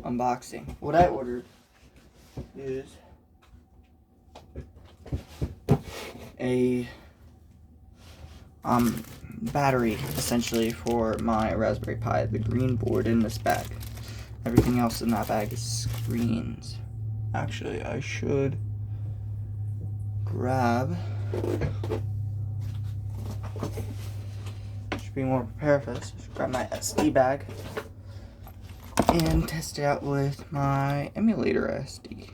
unboxing. What I ordered is a battery, essentially, for my Raspberry Pi, the green board in this bag. Everything else in that bag is screens. Actually, I should be more prepared for this. I should grab my SD bag and test it out with my emulator SD.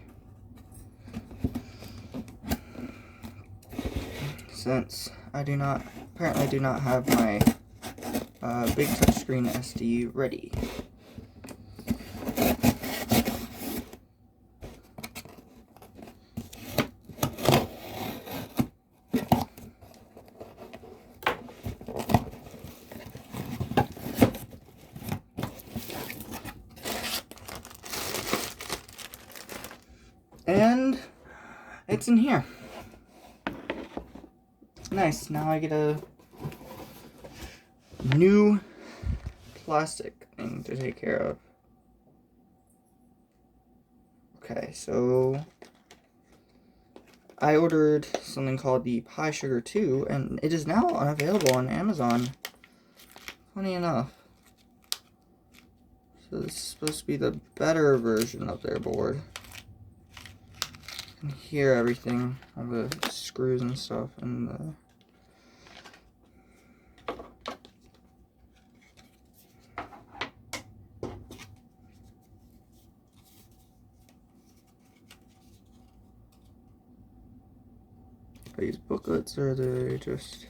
Since I apparently do not have my big touchscreen SD ready. And it's in here. Nice. Now I get a new plastic thing to take care of. Okay, so I ordered something called the Pi Sugar 2, and it is now unavailable on Amazon. Funny enough. So this is supposed to be the better version of their board. You can hear everything, all the screws and stuff, and the these booklets are these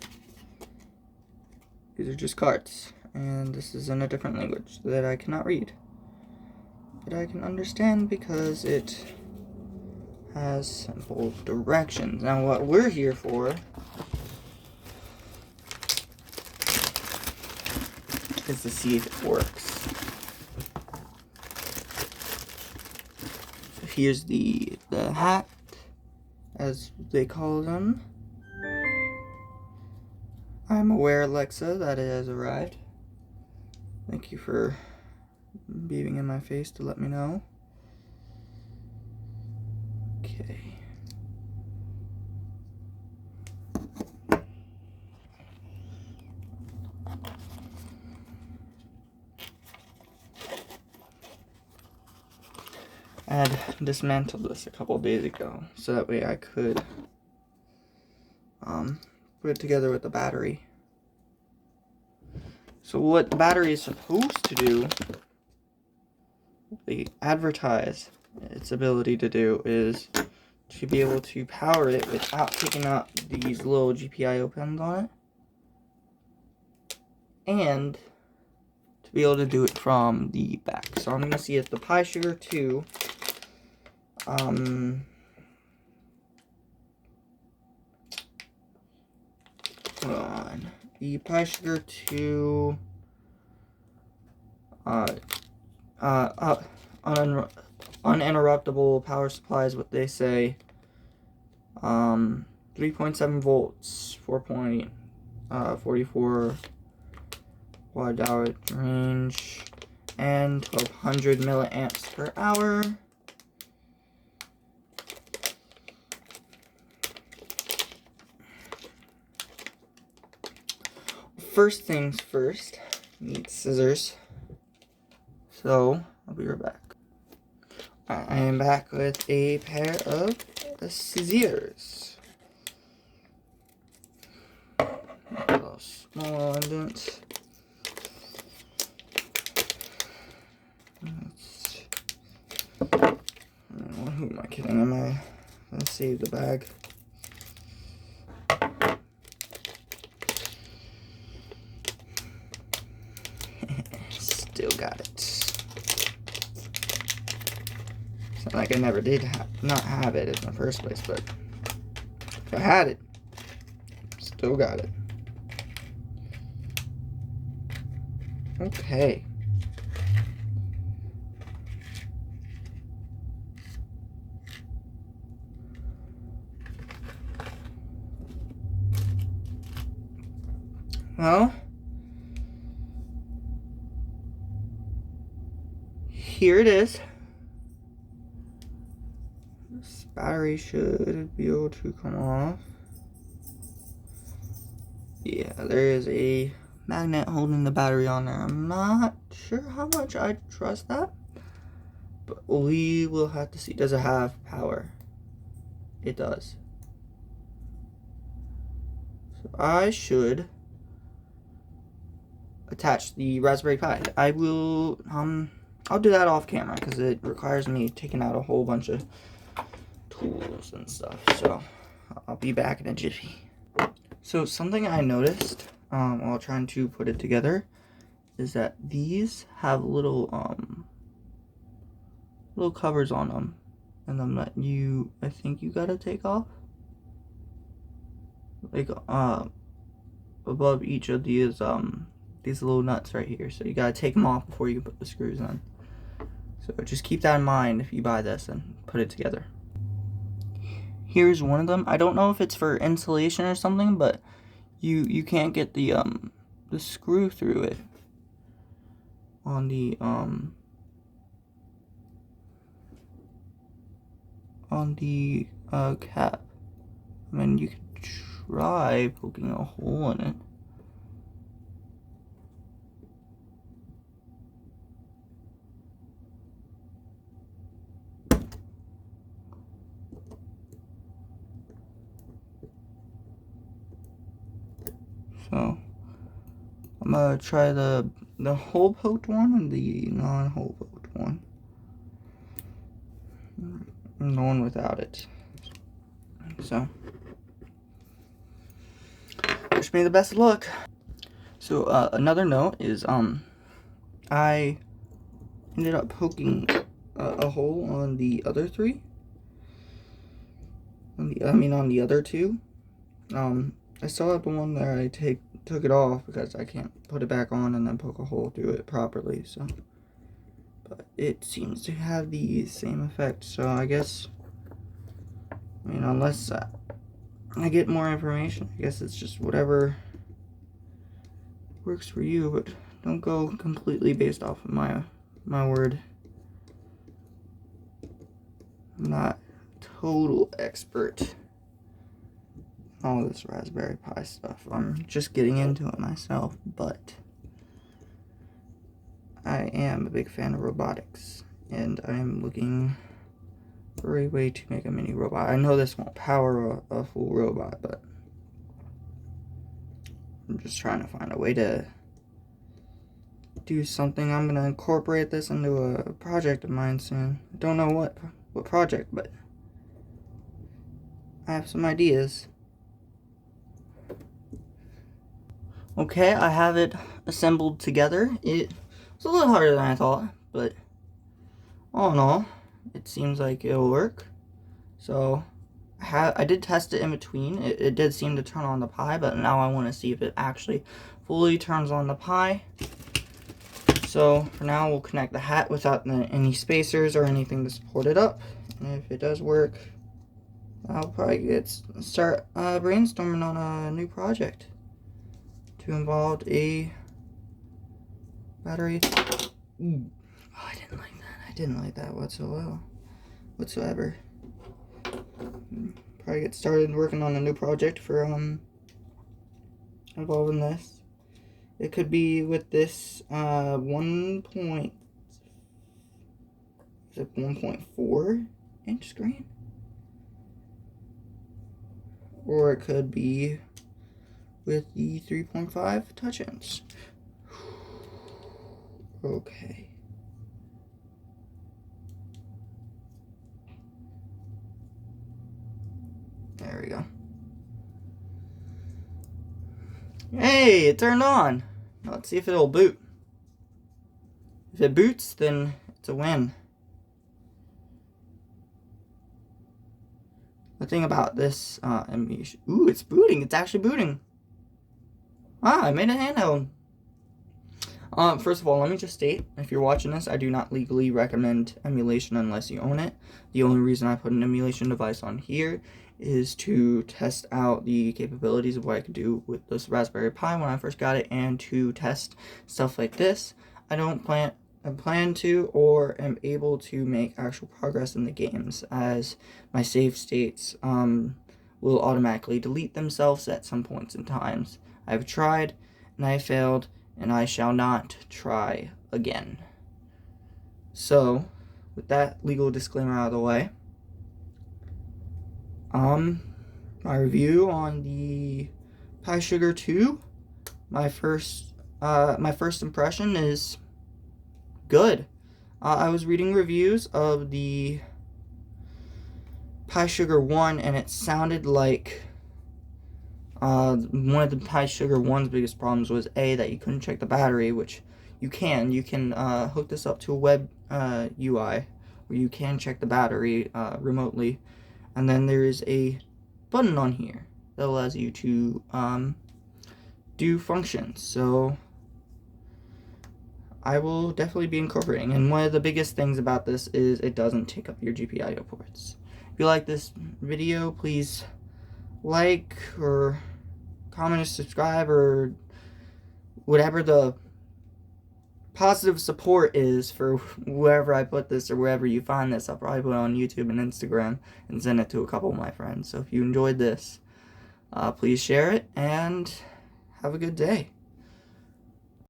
are just cards, and this is in a different language that I cannot read, but I can understand because it has simple directions. Now what we're here for is to see if it works. So here's the hat, as they call them. I'm aware, Alexa, that it has arrived. Thank you for beeping in my face to let me know. Okay. I had dismantled this a couple days ago, so that way I could put it together with the battery. So what the battery is supposed to do, they advertise its ability to do, is to be able to power it without taking out these little GPIO pins on it, and to be able to do it from the back. So I'm going to see if the Pi Sugar 2 hold on. The Pi Sugar 2 uninterruptible power supply is what they say. 3.7 volts, 4.44 watt hour range, and 1200 milliamps per hour. First things first, need scissors. So, I'll be right back. I am back with a pair of scissors. A little small indents. Who am I kidding? Am I gonna save the bag? Still got it. It's not like I never did not have it in the first place, but if I had it, still got it. Okay. Well, here it is. This battery should be able to come off. Yeah, there is a magnet holding the battery on there. I'm not sure how much I trust that, but we will have to see. Does it have power? It does. So I should attach the Raspberry Pi. I will, I'll do that off camera because it requires me taking out a whole bunch of tools and stuff. So I'll be back in a jiffy. So something I noticed while trying to put it together is that these have little covers on them, and them that I think you gotta take off, like above each of these little nuts right here. So you gotta take them off before you put the screws in. So just keep that in mind if you buy this and put it together. Here's one of them. I don't know if it's for insulation or something, but you can't get the screw through it on the cap. I mean, you could try poking a hole in it. So I'm gonna try the hole poked one and the non-hole poked one. And the one without it. So wish me the best of luck. So another note is I ended up poking a hole on the other three. On the other two. I still have the one that I took it off because I can't put it back on and then poke a hole through it properly. So, but it seems to have the same effect. So I guess, unless I get more information, I guess it's just whatever works for you. But don't go completely based off of my word. I'm not a total expert. All this Raspberry Pi stuff. I'm just getting into it myself, but I am a big fan of robotics, and I am looking for a way to make a mini robot. I know this won't power a full robot, but I'm just trying to find a way to do something. I'm gonna incorporate this into a project of mine soon. I don't know what project, but I have some ideas. Okay, I have it assembled together. It was a little harder than I thought, but all in all, it seems like it'll work. So I did test it in between. It did seem to turn on the Pi, but now I want to see if it actually fully turns on the Pi. So for now, we'll connect the hat without any spacers or anything to support it up. And if it does work, I'll probably start brainstorming on a new project to involve a battery. Ooh. Oh, I didn't like that. I didn't like that whatsoever. Probably get started working on a new project for involving this. It could be with this 1.4 inch screen, or it could be with the 3.5 touch-ins. Okay. There we go. Hey, it turned on. Now let's see if it'll boot. If it boots, then it's a win. The thing about this emulation, ooh, it's booting. It's actually booting. Ah, I made a handheld. First of all, let me just state, if you're watching this, I do not legally recommend emulation unless you own it. The only reason I put an emulation device on here is to test out the capabilities of what I could do with this Raspberry Pi when I first got it, and to test stuff like this. I don't plan to or am able to make actual progress in the games, as my save states will automatically delete themselves at some points in times. I've tried and I failed, and I shall not try again. So, with that legal disclaimer out of the way, my review on the Pi Sugar 2, my first impression is good. I was reading reviews of the Pi Sugar 1, and it sounded like one of the Pi Sugar 1's biggest problems was that you couldn't check the battery, which you can. You can hook this up to a web UI where you can check the battery remotely, and then there is a button on here that allows you to do functions. So I will definitely be incorporating, and one of the biggest things about this is it doesn't take up your GPIO ports. If you like this video, please like or comment or subscribe or whatever the positive support is for wherever I put this or wherever you find this. I'll probably put it on YouTube and Instagram and send it to a couple of my friends. So if you enjoyed this, please share it and have a good day.